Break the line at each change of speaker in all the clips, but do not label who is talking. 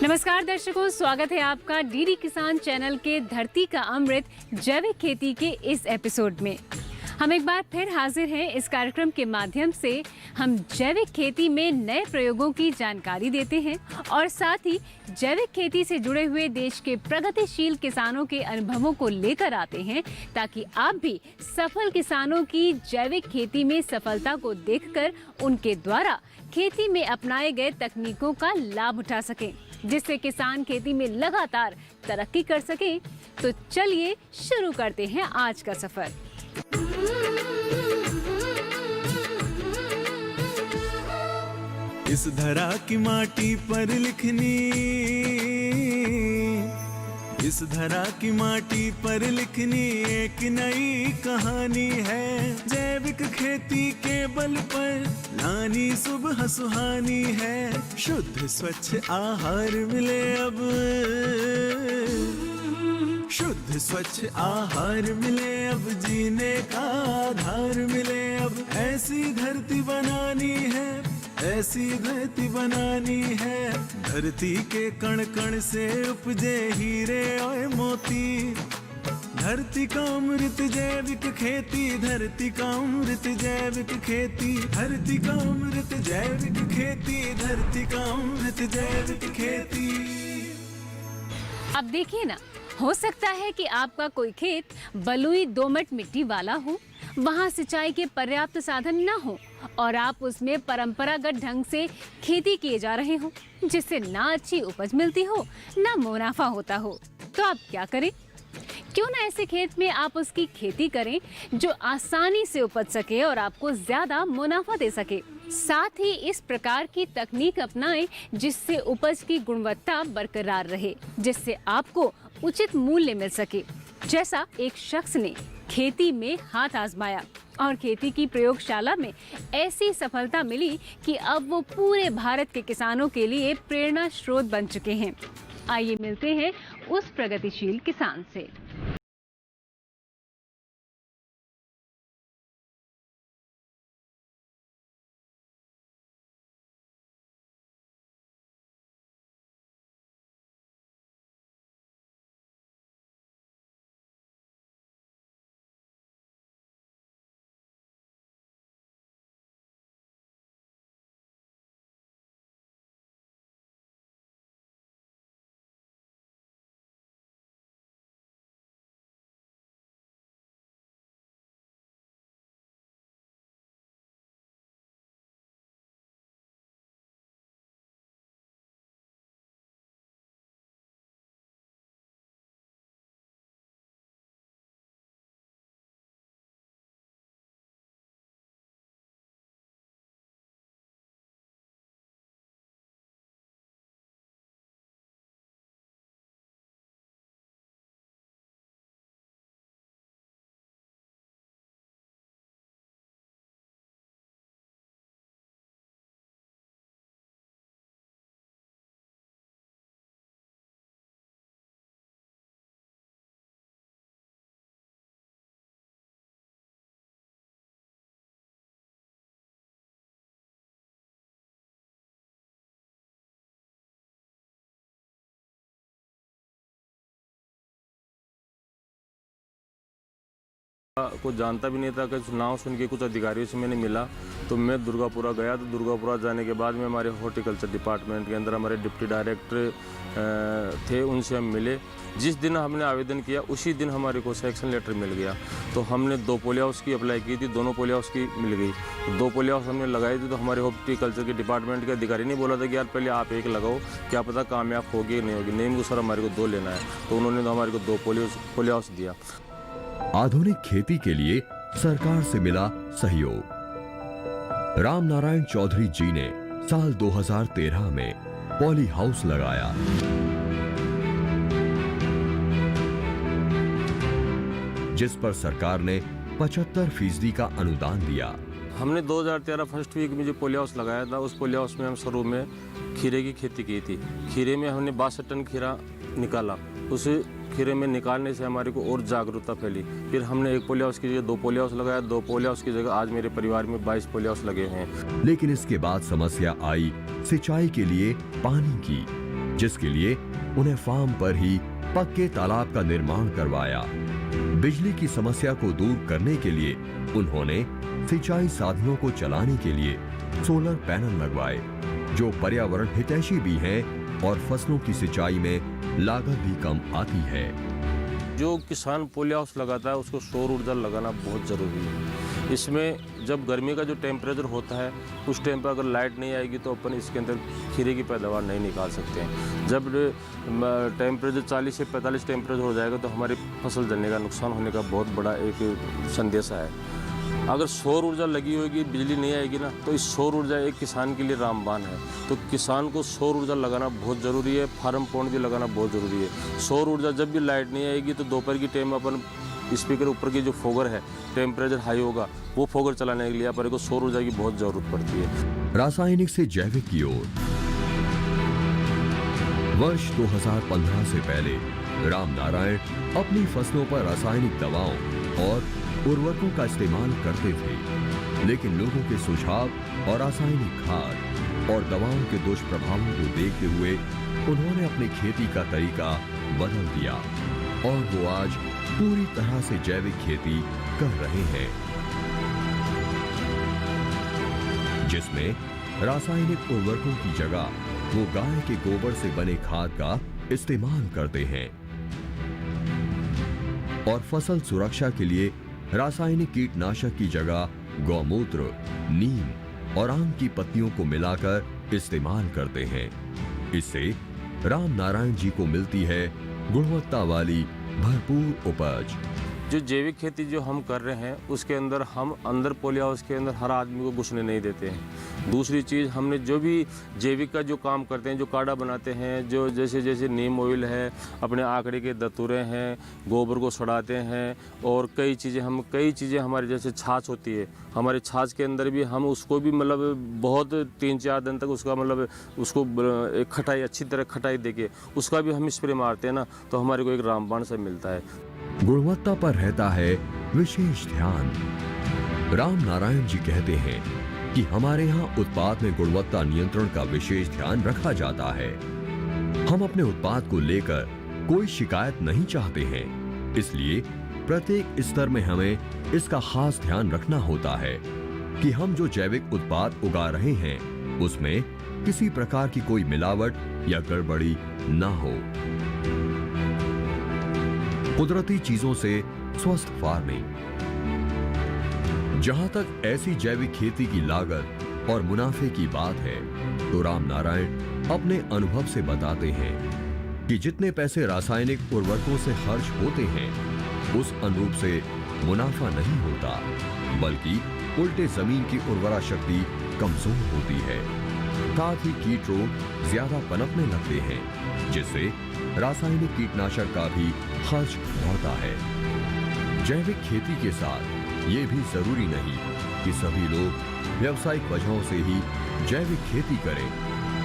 नमस्कार दर्शकों, स्वागत है आपका डीडी किसान चैनल के धरती का अमृत जैविक खेती के इस एपिसोड में। हम एक बार फिर हाजिर हैं। इस कार्यक्रम के माध्यम से हम जैविक खेती में नए प्रयोगों की जानकारी देते हैं और साथ ही जैविक खेती से जुड़े हुए देश के प्रगतिशील किसानों के अनुभवों को लेकर आते हैं, ताकि आप भी सफल किसानों की जैविक खेती में सफलता को देखकर उनके द्वारा खेती में अपनाए गए तकनीकों का लाभ उठा सकें, जिससे किसान खेती में लगातार तरक्की कर सकें। तो चलिए शुरू करते हैं आज का सफर।
इस धरा की माटी पर लिखनी, इस धरा की माटी पर लिखनी एक नई कहानी है। जैविक खेती के बल पर लानी सुबह सुहानी है। शुद्ध स्वच्छ आहार मिले अब, शुद्ध स्वच्छ आहार मिले अब, जीने का आधार मिले अब। ऐसी धरती बनानी है, ऐसी धरती बनानी है। धरती के कण कण से उपजे हीरे और मोती। धरती का अमृत जैविक खेती, धरती का अमृत जैविक खेती, धरती का अमृत जैविक खेती, धरती का अमृत जैविक खेती।
अब देखिए ना, हो सकता है कि आपका कोई खेत बलुई दोमट मिट्टी वाला हो, वहाँ सिंचाई के पर्याप्त साधन न हो और आप उसमें परंपरागत ढंग से खेती किए जा रहे हो, जिससे ना अच्छी उपज मिलती हो ना मुनाफा होता हो। तो आप क्या करें? क्यों ना ऐसे खेत में आप उसकी खेती करें जो आसानी से उपज सके और आपको ज्यादा मुनाफा दे सके। साथ ही इस प्रकार की तकनीक अपनाएं जिससे उपज की गुणवत्ता बरकरार रहे, जिससे आपको उचित मूल्य मिल सके। जैसा एक शख्स ने खेती में हाथ आजमाया और खेती की प्रयोगशाला में ऐसी सफलता मिली कि अब वो पूरे भारत के किसानों के लिए प्रेरणा स्रोत बन चुके हैं। आइए मिलते हैं उस प्रगतिशील किसान से।
कुछ जानता भी नहीं था कि नाम सुन के कुछ अधिकारियों से मैंने मिला, तो मैं दुर्गापुरा गया। तो दुर्गापुरा जाने के बाद में हमारे हॉर्टिकल्चर डिपार्टमेंट के अंदर हमारे डिप्टी डायरेक्टर थे, उनसे हम मिले। जिस दिन हमने आवेदन किया उसी दिन हमारे को सेक्शन लेटर मिल गया। तो हमने 2 पोली हाउस की अप्लाई की थी, दोनों पोली हाउस की मिल गई। तो 2 पोली हाउस हमने लगाई थी। तो हमारे हॉर्टिकल्चर के डिपार्टमेंट के अधिकारी ने बोला था कि यार पहले आप एक लगाओ, क्या पता कामयाब होगी नहीं होगी। नहीं सर, हमारे को 2 लेना है। तो उन्होंने तो हमारे को 2 पोली हाउस दिया।
आधुनिक खेती के लिए सरकार से मिला सहयोग। राम नारायण चौधरी जी ने साल 2013 में पॉली हाउस लगाया। जिस पर सरकार ने 75% का अनुदान दिया।
हमने 2013 फर्स्ट वीक में जो पोली हाउस लगाया था, उस पोली हाउस में हम शुरू में खीरे की खेती की थी। खीरे में हमने 62 टन खीरा निकाला। उस खीरे में निकालने से हमारे को और जागरूकता फैली। फिर हमने 1 पोली हाउस की जगह 2 पोली हाउस लगाया। 2 पोली हाउस की जगह आज मेरे परिवार में 22 पोली हाउस लगे हैं।
लेकिन इसके बाद समस्या आई सिंचाई के लिए पानी की। जिसके लिए उन्हें फार्म पर ही पक्के तालाब का निर्माण करवाया। बिजली की समस्या को दूर करने के लिए उन्होंने सिंचाई साधनों को चलाने के लिए सोलर पैनल लगवाए, जो पर्यावरण हितैषी भी हैं और फसलों की सिंचाई में लागत भी कम आती है।
जो किसान पॉली हाउस लगाता है उसको सौर ऊर्जा लगाना बहुत ज़रूरी है। इसमें जब गर्मी का जो टेम्परेचर होता है उस टाइम पर अगर लाइट नहीं आएगी तो अपन इसके अंदर खीरे की पैदावार नहीं निकाल सकते हैं। जब टेम्परेचर 40 से 45 टेम्परेचर हो जाएगा तो हमारी फसल जलने का नुकसान होने का बहुत बड़ा एक संदेश है। अगर सौर ऊर्जा लगी होगी, बिजली नहीं आएगी ना, तो इस सौर ऊर्जा एक किसान के लिए रामबाण है। तो किसान को सौर ऊर्जा लगाना बहुत ज़रूरी है, फार्म पॉइंट भी लगाना बहुत ज़रूरी है। सौर ऊर्जा जब भी लाइट नहीं आएगी तो दोपहर की टाइम में अपन स्पीकर ऊपर की जो फोगर है, टेम्परेचर हाई होगा, वो फोगर चलाने के लिए अपन को सौर ऊर्जा की बहुत ज़रूरत पड़ती है।
रासायनिक से जैविक की ओर। वर्ष 2015 से पहले राम नारायण अपनी फसलों पर रासायनिक दवाओं और उर्वरकों का इस्तेमाल करते थे, लेकिन लोगों के सुझाव और रासायनिक खाद और दवाओं के दुष्प्रभावों को देखते हुए उन्होंने अपनी खेती का तरीका बदल दिया और वो आज पूरी तरह से जैविक खेती कर रहे हैं, जिसमें रासायनिक उर्वरकों की जगह वो गाय के गोबर से बने खाद का इस्तेमाल करते हैं और फसल सुरक्षा के लिए रासायनिक कीटनाशक की जगह गौमूत्र, नीम और आम की पत्तियों को मिलाकर इस्तेमाल करते हैं। इससे राम नारायण जी को मिलती है गुणवत्ता वाली भरपूर उपज।
जो जैविक खेती जो हम कर रहे हैं उसके अंदर हम अंदर पॉली हाउस के अंदर हर आदमी को घुसने नहीं देते हैं। दूसरी चीज़, हमने जो भी जैविक का जो काम करते हैं, जो काढ़ा बनाते हैं, जो जैसे जैसे नीम ऑयल है, अपने आकड़े के दतुरे हैं, गोबर को सड़ाते हैं और कई चीज़ें हमारी जैसे छाछ होती है, हमारे छाछ के अंदर भी हम उसको भी मतलब बहुत 3-4 दिन तक उसका मतलब उसको एक खटाई, अच्छी तरह खटाई देके उसका भी हम स्प्रे मारते हैं ना, तो हमारे को एक रामबाण से मिलता है।
गुणवत्ता पर रहता है विशेष ध्यान। राम नारायण जी कहते हैं कि हमारे यहाँ उत्पाद में गुणवत्ता नियंत्रण का विशेष ध्यान रखा जाता है। हम अपने उत्पाद को लेकर कोई शिकायत नहीं चाहते हैं, इसलिए प्रत्येक स्तर में हमें इसका खास ध्यान रखना होता है कि हम जो जैविक उत्पाद उगा रहे हैं उसमें किसी प्रकार की कोई मिलावट या गड़बड़ी ना हो। कुदरती चीजों से स्वस्थ फार्मिंग। जहां तक ऐसी जैविक खेती की लागत और मुनाफे की बात है तो राम नारायण अपने अनुभव से बताते हैं कि जितने पैसे रासायनिक उर्वरकों से खर्च होते हैं उस अनुरूप से मुनाफा नहीं होता, बल्कि उल्टे जमीन की उर्वरा शक्ति कमजोर होती है, साथ ही कीट रोग ज्यादा पनपने लगते हैं, जिससे रासायनिक कीटनाशक का भी खर्च बढ़ता है। जैविक खेती के साथ ये भी जरूरी नहीं कि सभी लोग व्यावसायिक वजहों से ही जैविक खेती करें।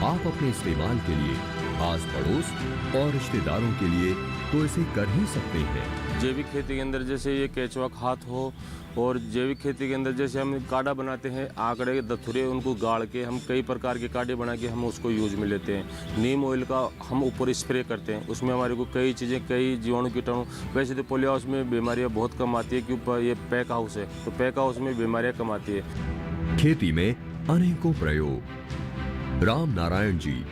आप अपने इस्तेमाल के लिए, आस पड़ोस और रिश्तेदारों के लिए तो इसे कर ही सकते हैं।
जैविक खेती के अंदर जैसे ये केचुआ खाद हो, और जैविक खेती के अंदर जैसे हम काढ़ा बनाते हैं, आकड़े दथुरे उनको गाड़ के हम कई प्रकार के काढ़े बना के हम उसको यूज में लेते हैं। नीम ऑयल का हम ऊपर स्प्रे करते हैं, उसमें हमारे को कई चीज़ें, कई जीवाणु कीटाणु। वैसे तो पॉली हाउस में बीमारियाँ बहुत कम आती है क्योंकि ये पैक हाउस है, तो पैक हाउस में बीमारियाँ कम आती है।
खेती में अनेकों प्रयोग। राम नारायण जी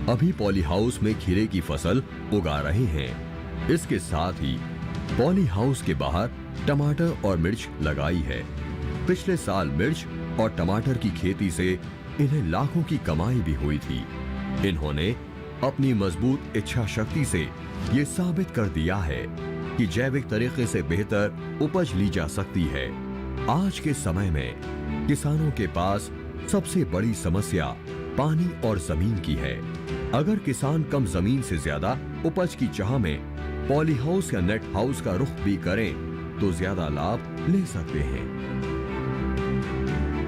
अभी पॉली हाउस में खीरे की फसल उगा रहे हैं। इसके साथ ही पॉली हाउस के बाहर टमाटर और मिर्च लगाई है। पिछले साल मिर्च और टमाटर की खेती से इन्हें लाखों की कमाई भी हुई थी। इन्होंने अपनी मजबूत इच्छा शक्ति से ये साबित कर दिया है कि जैविक तरीके से बेहतर उपज ली जा सकती है। आज के समय में किसानों के पास सबसे बड़ी समस्या पानी और जमीन की है। अगर किसान कम जमीन से ज्यादा उपज की चाह में पॉली हाउस या नेट हाउस का रुख भी करें तो ज्यादा लाभ ले सकते हैं।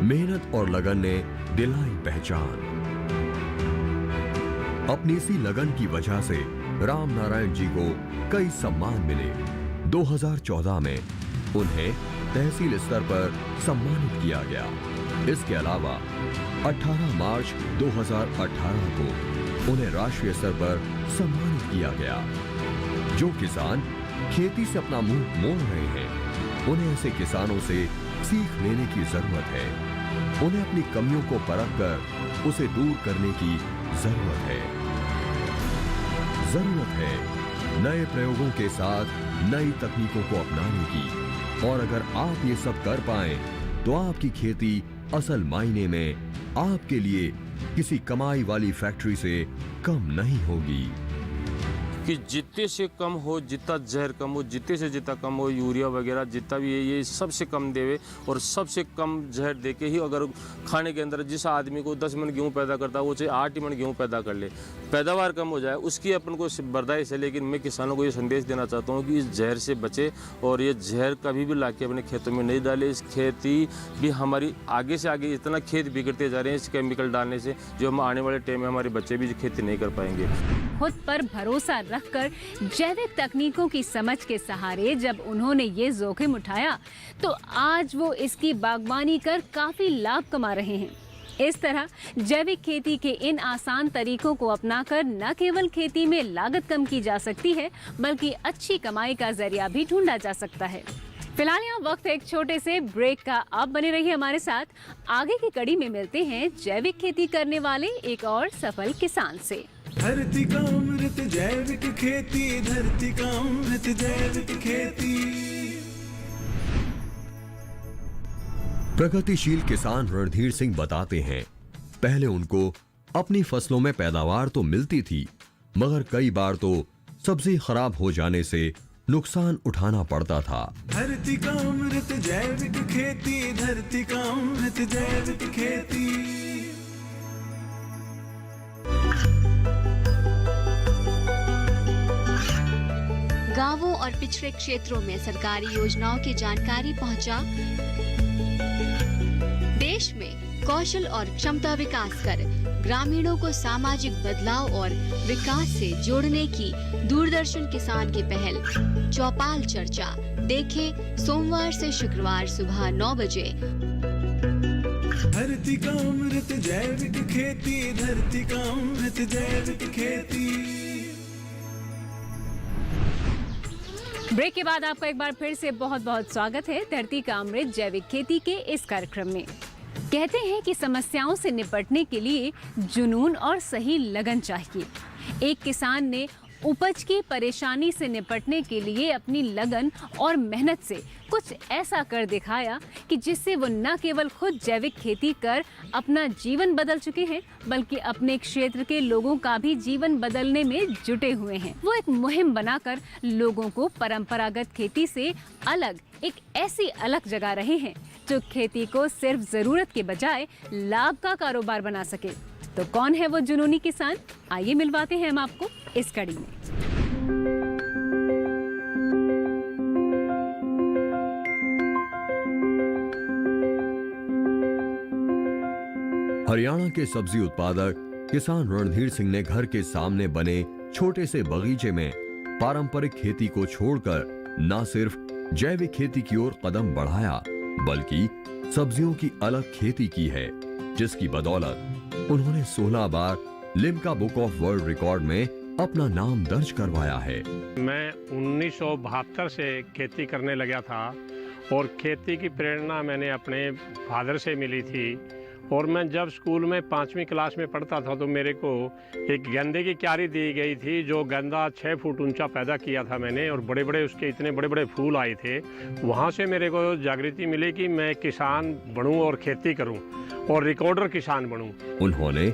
मेहनत और लगन ने दिलाई पहचान। अपनी इसी लगन की वजह से राम नारायण जी को कई सम्मान मिले। 2014 में उन्हें तहसील स्तर पर सम्मानित किया गया। इसके अलावा 18 मार्च 2018 को उन्हें राष्ट्रीय स्तर पर सम्मानित किया गया। जो किसान खेती से अपना मुंह मोड़ रहे हैं, उन्हें ऐसे किसानों से सीख लेने की जरूरत है। उन्हें अपनी कमियों को परखकर उसे दूर करने की जरूरत है। जरूरत है नए प्रयोगों के साथ नई तकनीकों को अपनाने की। और अगर आप ये सब कर पाएं, तो आपकी खेती असल मायने में आपके लिए किसी कमाई वाली फैक्ट्री से कम नहीं होगी।
कि जितने से कम हो, जितना जहर कम हो, जितने से जितना कम हो, यूरिया वगैरह जितना भी है ये सबसे कम देवे और सबसे कम जहर देके ही अगर खाने के अंदर जिस आदमी को 10 मन गेहूँ पैदा करता है वो चाहे 8 मन गेहूँ पैदा कर ले, पैदावार कम हो जाए उसकी अपन को बर्दाश्त है। लेकिन मैं किसानों को ये संदेश देना चाहता हूँ कि इस जहर से बचे और ये जहर कभी भी ला के अपने खेतों में नहीं डाले। इस खेती भी हमारी आगे से आगे इतना खेत बिगड़ते जा रहे हैं इस केमिकल डालने से, जो हम आने वाले टाइम में हमारे बच्चे भी खेती नहीं कर पाएंगे।
खुद पर भरोसा रखकर जैविक तकनीकों की समझ के सहारे जब उन्होंने ये जोखिम उठाया तो आज वो इसकी बागवानी कर काफी लाभ कमा रहे हैं। इस तरह जैविक खेती के इन आसान तरीकों को अपनाकर न केवल खेती में लागत कम की जा सकती है बल्कि अच्छी कमाई का जरिया भी ढूंढा जा सकता है। फिलहाल यहाँ वक्त एक छोटे से ब्रेक का। आप बने रहिए हमारे साथ। आगे की कड़ी में मिलते हैं जैविक खेती करने वाले एक और सफल किसान से।
धरती का अमृत जैविक खेती, धरती का अमृत जैविक खेती।
प्रगतिशील किसान रणधीर सिंह बताते हैं, पहले उनको अपनी फसलों में पैदावार तो मिलती थी, मगर कई बार तो सब्जी खराब हो जाने से नुकसान उठाना पड़ता था।
धरती का अमृत जैविक खेती, धरती का अमृत जैविक खेती।
गांवों और पिछड़े क्षेत्रों में सरकारी योजनाओं की जानकारी पहुंचा। देश में कौशल और क्षमता विकास कर ग्रामीणों को सामाजिक बदलाव और विकास से जोड़ने की दूरदर्शन किसान की पहल चौपाल चर्चा देखें सोमवार से शुक्रवार सुबह 9 बजे।
धरती का अमृत जैविक खेती, धरती का अमृत जैविक खेती।
ब्रेक के बाद आपका एक बार फिर से बहुत बहुत स्वागत है धरती का अमृत जैविक खेती के इस कार्यक्रम में। कहते हैं कि समस्याओं से निपटने के लिए जुनून और सही लगन चाहिए। एक किसान ने उपज की परेशानी से निपटने के लिए अपनी लगन और मेहनत से कुछ ऐसा कर दिखाया कि जिससे वो न केवल खुद जैविक खेती कर अपना जीवन बदल चुके हैं बल्कि अपने क्षेत्र के लोगों का भी जीवन बदलने में जुटे हुए हैं। वो एक मुहिम बनाकर लोगों को परंपरागत खेती से अलग एक ऐसी अलग जगह रहे हैं जो खेती को सिर्फ जरूरत के बजाय लाभ का कारोबार बना सके। तो कौन है वो जुनूनी किसान? आइए मिलवाते हैं हम आपको इस कड़ी में।
हरियाणा के सब्जी उत्पादक किसान रणधीर सिंह ने घर के सामने बने छोटे से बगीचे में पारंपरिक खेती को छोड़कर न सिर्फ जैविक खेती की ओर कदम बढ़ाया बल्कि सब्जियों की अलग खेती की है, जिसकी बदौलत उन्होंने 16 बार Limca book of world record में अपना नाम दर्ज करवाया है।
मैं 1972 से खेती करने लगा था और खेती की प्रेरणा मैंने अपने फादर से मिली थी। और मैं जब स्कूल में 5वीं क्लास में पढ़ता था तो मेरे को एक गेंदे की क्यारी दी गई थी, जो गेंदा 6 फुट ऊंचा पैदा किया था मैंने, और बड़े बड़े उसके इतने बड़े बड़े फूल आए थे। वहाँ से मेरे को जागृति मिली कि मैं किसान बनूं और खेती करूं और रिकॉर्डर किसान बनूं।
उन्होंने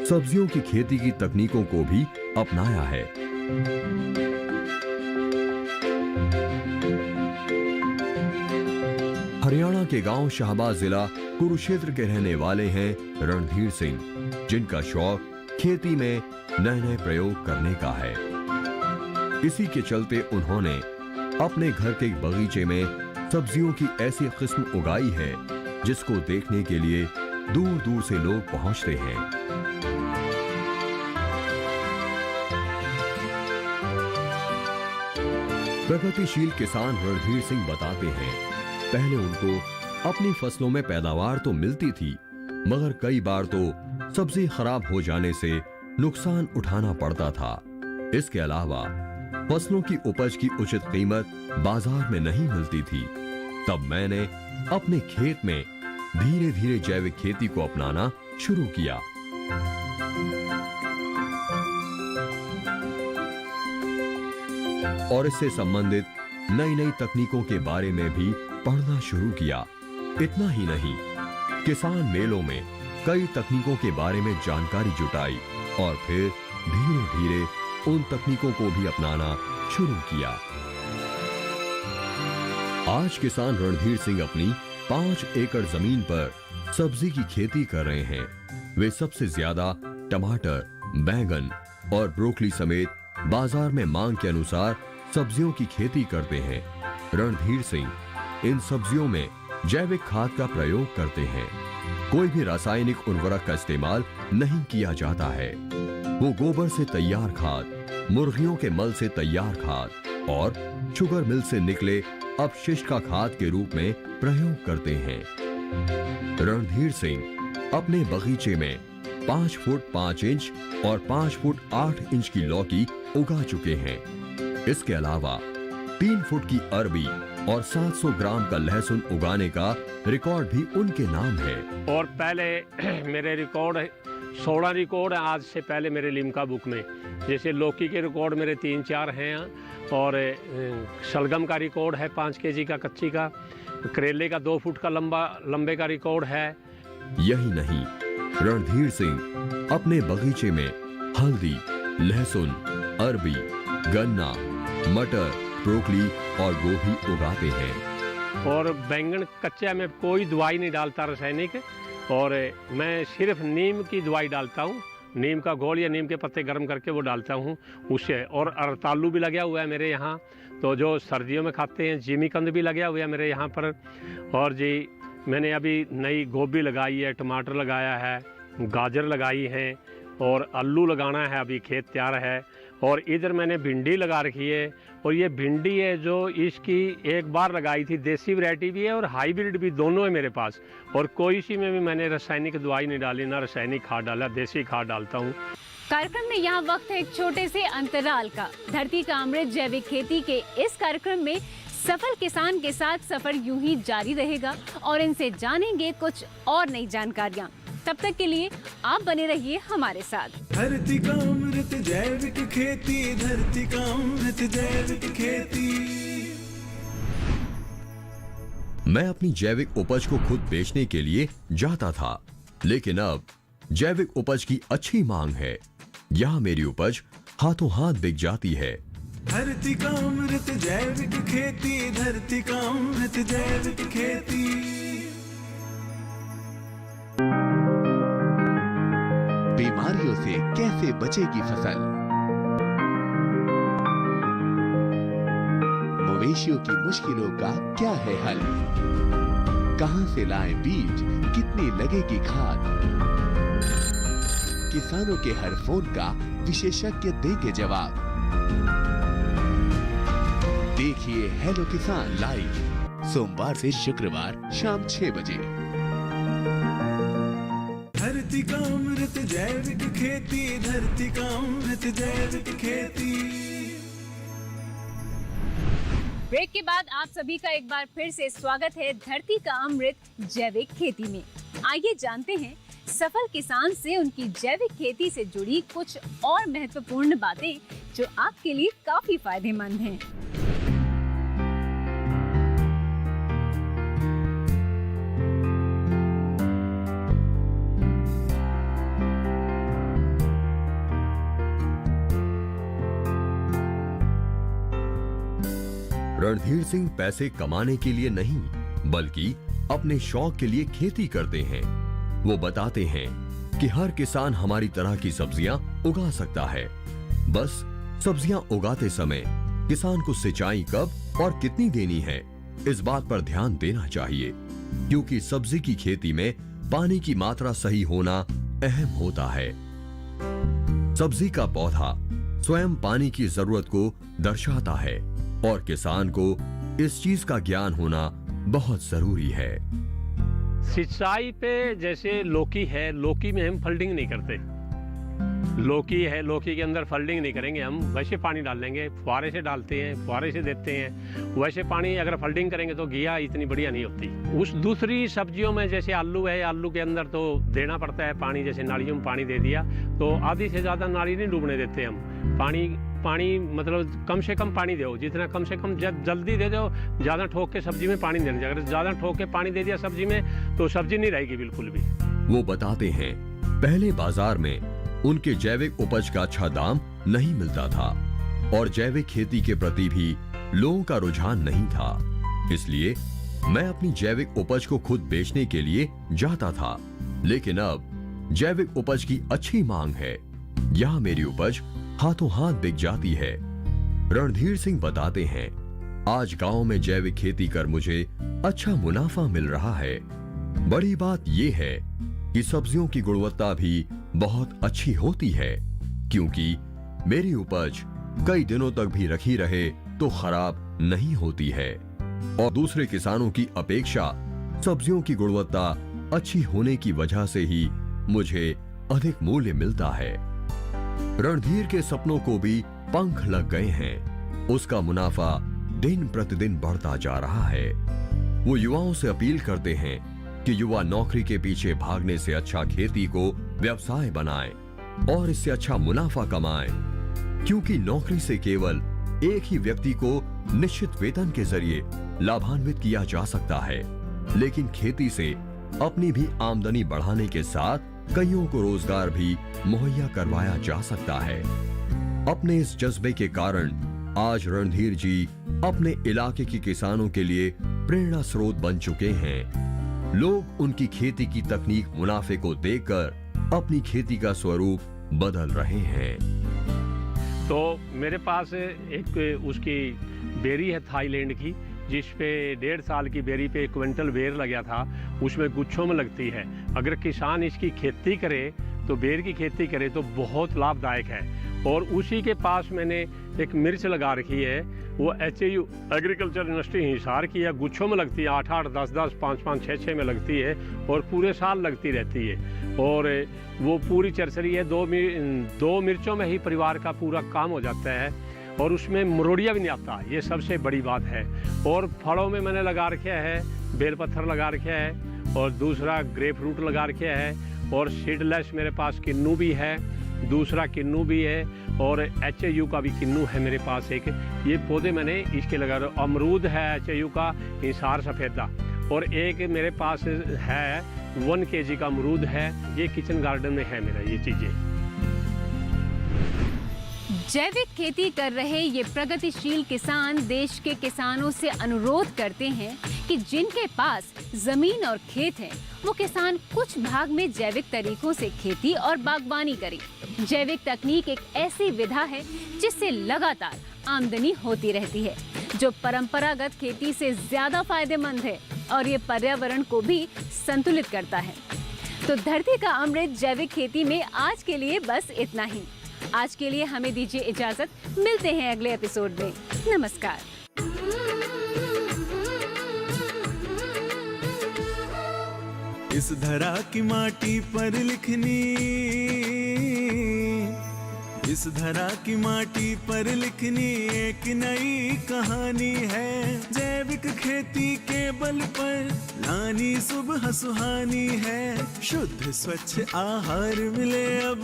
सब्जियों की खेती की तकनीकों को भी अपनाया है। हरियाणा के गांव शाहबाद जिला कुरुक्षेत्र के रहने वाले हैं रणधीर सिंह, जिनका शौक खेती में नए नए प्रयोग करने का है। इसी के चलते उन्होंने अपने घर के बगीचे में सब्जियों की ऐसी किस्म उगाई है जिसको देखने के लिए दूर दूर से लोग पहुंचते हैं। प्रगतिशील किसान रणधीर सिंह बताते हैं, पहले उनको अपनी फसलों में पैदावार तो मिलती थी, मगर कई बार तो सब्जी खराब हो जाने से नुकसान उठाना पड़ता था। इसके अलावा फसलों की उपज की उचित कीमत बाजार में नहीं मिलती थी। तब मैंने अपने खेत में धीरे धीरे जैविक खेती को अपनाना शुरू किया। और इससे संबंधित नई नई तकनीकों के बारे में भी पढ़ना शुरू किया। इतना ही नहीं, किसान मेलों में कई तकनीकों के बारे में जानकारी जुटाई और फिर धीरे धीरे उन तकनीकों को भी अपनाना शुरू किया। आज किसान रणधीर सिंह अपनी 5 एकड़ जमीन पर सब्जी की खेती कर रहे हैं। वे सबसे ज्यादा टमाटर, बैंगन और ब्रोकली समेत बाजार में मांग के अनुसार सब्जियों की खेती करते हैं। रणधीर सिंह इन सब्जियों में जैविक खाद का प्रयोग करते हैं। कोई भी रासायनिक उर्वरक का इस्तेमाल नहीं किया जाता है। वो गोबर से तैयार खाद, मुर्गियों के मल से तैयार खाद और शुगर मिल से निकले अपशिष्ट का खाद के रूप में प्रयोग करते हैं। रणधीर सिंह अपने बगीचे में 5 फुट 5 इंच और 5 फुट 8 इंच की लौकी उगा चुके हैं। इसके अलावा 3 फुट की अरबी और 700 ग्राम का लहसुन उगाने का रिकॉर्ड भी उनके नाम है।
और पहले मेरे रिकॉर्ड 16 रिकॉर्ड है आज से पहले मेरे लिम्का बुक में। जैसे लौकी के रिकॉर्ड मेरे 3-4 हैं और शलगम का रिकॉर्ड है 5 केजी का कच्ची का। करेले का 2 फुट का लंबे का रिकॉर्ड है।
यही नहीं, रणधीर सिंह अपने बगीचे में हल्दी, लहसुन, अरबी, गन्ना, मटर, ब्रोकली और गोभी उगाते हैं।
और बैंगन कच्चा में कोई दवाई नहीं डालता रासायनिक, और मैं सिर्फ नीम की दवाई डालता हूँ। नीम का घोल या नीम के पत्ते गर्म करके वो डालता हूँ उससे। और रतालू भी लगा हुआ है मेरे यहाँ, तो जो सर्दियों में खाते हैं। जिमीकंद भी लगा हुआ है मेरे यहाँ पर। और जी मैंने अभी नई गोभी लगाई है, टमाटर लगाया है, गाजर लगाई है और आलू लगाना है, अभी खेत तैयार है। और इधर मैंने भिंडी लगा रखी है। और ये भिंडी है जो इसकी एक बार लगाई थी, देसी वैरायटी भी है और हाइब्रिड भी, दोनों है मेरे पास। और कोई सी में भी मैंने रासायनिक दवाई नहीं डाली, ना रासायनिक खाद डाला, देसी खाद डालता हूँ।
कार्यक्रम में यहाँ वक्त है एक छोटे से अंतराल का। धरती का अमृत जैविक खेती के इस कार्यक्रम में सफल किसान के साथ सफर यूं ही जारी रहेगा और इनसे जानेंगे कुछ और नई जानकारियाँ। तब तक के लिए आप बने रहिए हमारे साथ।
धरती का अमृत जैविक खेती, धरती का अमृत जैविक खेती।
मैं अपनी जैविक उपज को खुद बेचने के लिए जाता था, लेकिन अब जैविक उपज की अच्छी मांग है। यहाँ मेरी उपज हाथों हाथ बिक जाती है।
धरती का अमृत जैविक खेती, धरती का अमृत जैविक खेती।
बीमारियों से कैसे बचेगी फसल? मवेशियों की मुश्किलों का क्या है हल? कहां से लाएं बीज, कितनी लगेगी खाद? किसानों के हर फोन का विशेषज्ञ देंगे जवाब। देखिए हेलो किसान लाइव सोमवार से शुक्रवार शाम 6 बजे।
धरती का अमृत जैविक खेती, धरती का अमृत जैविक खेती।
ब्रेक के बाद आप सभी का एक बार फिर से स्वागत है धरती का अमृत जैविक खेती में। आइए जानते हैं सफल किसान से उनकी जैविक खेती से जुड़ी कुछ और महत्वपूर्ण बातें जो आपके लिए काफी फायदेमंद हैं।
रणधीर सिंह पैसे कमाने के लिए नहीं, बल्कि अपने शौक के लिए खेती करते हैं। वो बताते हैं कि हर किसान हमारी तरह की सब्जियां उगा सकता है। बस सब्जियां उगाते समय किसान को सिंचाई कब और कितनी देनी है, इस बात पर ध्यान देना चाहिए, क्योंकि सब्जी की खेती में पानी की मात्रा सही होना अहम होता है। सब्जी का पौधा स्वयं पानी की जरूरत को दर्शाता है और किसान को इस चीज का ज्ञान होना बहुत जरूरी है।
सिंचाई पे जैसे लौकी है, लौकी में हम फल्डिंग नहीं करते। लौकी है, लौकी के अंदर फल्डिंग नहीं करेंगे हम, वैसे पानी डाल देंगे, फुहारे से डालते हैं, फुहारे से देते हैं। वैसे पानी अगर फल्डिंग करेंगे तो घिया इतनी बढ़िया नहीं होती। उस दूसरी सब्जियों में जैसे आलू है, आलू के अंदर तो देना पड़ता है पानी, जैसे नालियों में पानी दे दिया तो आधी से ज़्यादा नाली नहीं डूबने देते हम। पानी मतलब कम से कम पानी दो, जितना कम से कम जल्दी दे दो, ज़्यादा ठोक के सब्जी में पानी देना चाहिए। अगर ज़्यादा ठोक के पानी दे दिया सब्जी में तो सब्जी नहीं रहेगी बिल्कुल भी।
वो बताते हैं पहले बाजार में उनके जैविक उपज का अच्छा दाम नहीं मिलता था और जैविक खेती के प्रति भी लोगों का रुझान नहीं था, इसलिए मैं अपनी जैविक उपज को खुद बेचने के लिए जाता था। लेकिन अब जैविक उपज की अच्छी मांग है, यहाँ मेरी उपज हाथों हाथ बिक जाती है। रणधीर सिंह बताते हैं आज गांव में जैविक खेती कर मुझे अच्छा मुनाफा मिल रहा है। बड़ी बात यह है कि सब्जियों की गुणवत्ता भी बहुत अच्छी होती है, क्योंकि मेरी उपज कई दिनों तक भी रखी रहे तो खराब नहीं होती है और दूसरे किसानों की अपेक्षा सब्जियों की गुणवत्ता अच्छी होने की वजह से ही मुझे अधिक मूल्य मिलता है। रणधीर के सपनों को भी पंख लग गए हैं, उसका मुनाफा दिन प्रतिदिन बढ़ता जा रहा है। वो युवाओं से अपील करते हैं कि युवा नौकरी के पीछे भागने से अच्छा खेती को व्यवसाय बनाएं और इससे अच्छा मुनाफा कमाएं, क्योंकि नौकरी से केवल एक ही व्यक्ति को निश्चित वेतन के जरिए लाभान्वित किया जा सकता है, लेकिन खेती से अपनी भी आमदनी बढ़ाने के साथ कईयों को रोजगार भी मुहैया करवाया जा सकता है। अपने इस जज्बे के कारण आज रणधीर जी अपने इलाके के किसानों के लिए प्रेरणा स्रोत बन चुके हैं। लोग उनकी खेती की तकनीक मुनाफे को देखकर अपनी खेती का स्वरूप बदल रहे हैं।
तो मेरे पास एक उसकी बेरी है थाईलैंड की, जिस पे 1.5 साल की बेरी पे 1 क्विंटल बेर लग गया था, उसमें गुच्छों में लगती है। अगर किसान इसकी खेती करे तो बेर की खेती करे तो बहुत लाभदायक है। और उसी के पास मैंने एक मिर्च लगा रखी है, वो HAU एग्रीकल्चर यूनिवर्सिटी हिसार की है, गुच्छों में लगती है, 8-8, 10-10, 5-5, 6-6 में लगती है और पूरे साल लगती रहती है। और वो पूरी चरचरी है, दो मिर्चों में ही परिवार का पूरा काम हो जाता है और उसमें मरोड़िया भी नहीं आता, ये सबसे बड़ी बात है। और फलों में मैंने लगा रखा है, बेल पत्थर लगा रखा है और दूसरा ग्रेप फ्रूट लगा रखा है और सीडलेस मेरे पास किन्नू भी है, दूसरा किन्नू भी है और HAU का भी किन्नू है मेरे पास एक। ये पौधे मैंने इसके लगा रहे। अमरूद है HAU का, हिसार सफ़ेदा, और एक मेरे पास है 1 kg का अमरूद है। ये किचन गार्डन में है मेरा ये चीज़ें।
जैविक खेती कर रहे ये प्रगतिशील किसान देश के किसानों से अनुरोध करते हैं कि जिनके पास जमीन और खेत है वो किसान कुछ भाग में जैविक तरीकों से खेती और बागवानी करें। जैविक तकनीक एक ऐसी विधा है जिससे लगातार आमदनी होती रहती है, जो परंपरागत खेती से ज्यादा फायदेमंद है और ये पर्यावरण को भी संतुलित करता है। तो धरती का अमृत जैविक खेती में आज के लिए बस इतना ही। आज के लिए हमें दीजिए इजाजत, मिलते हैं अगले एपिसोड में। नमस्कार।
इस धरा की माटी पर लिखनी, इस धरा की माटी पर लिखनी एक नई कहानी है। जैविक खेती के बल पर लानी सुबह सुहानी है। शुद्ध स्वच्छ आहार मिले अब,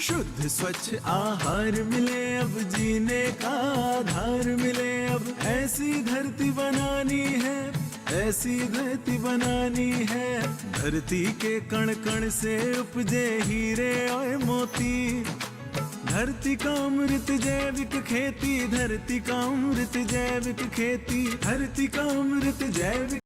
शुद्ध स्वच्छ आहार मिले अब, जीने का आधार मिले अब। ऐसी धरती बनानी है, ऐसी धरती बनानी है। धरती के कण कण से उपजे हीरे और मोती। धरती का अमृत जैविक खेती, धरती का अमृत जैविक खेती, धरती का अमृत जैविक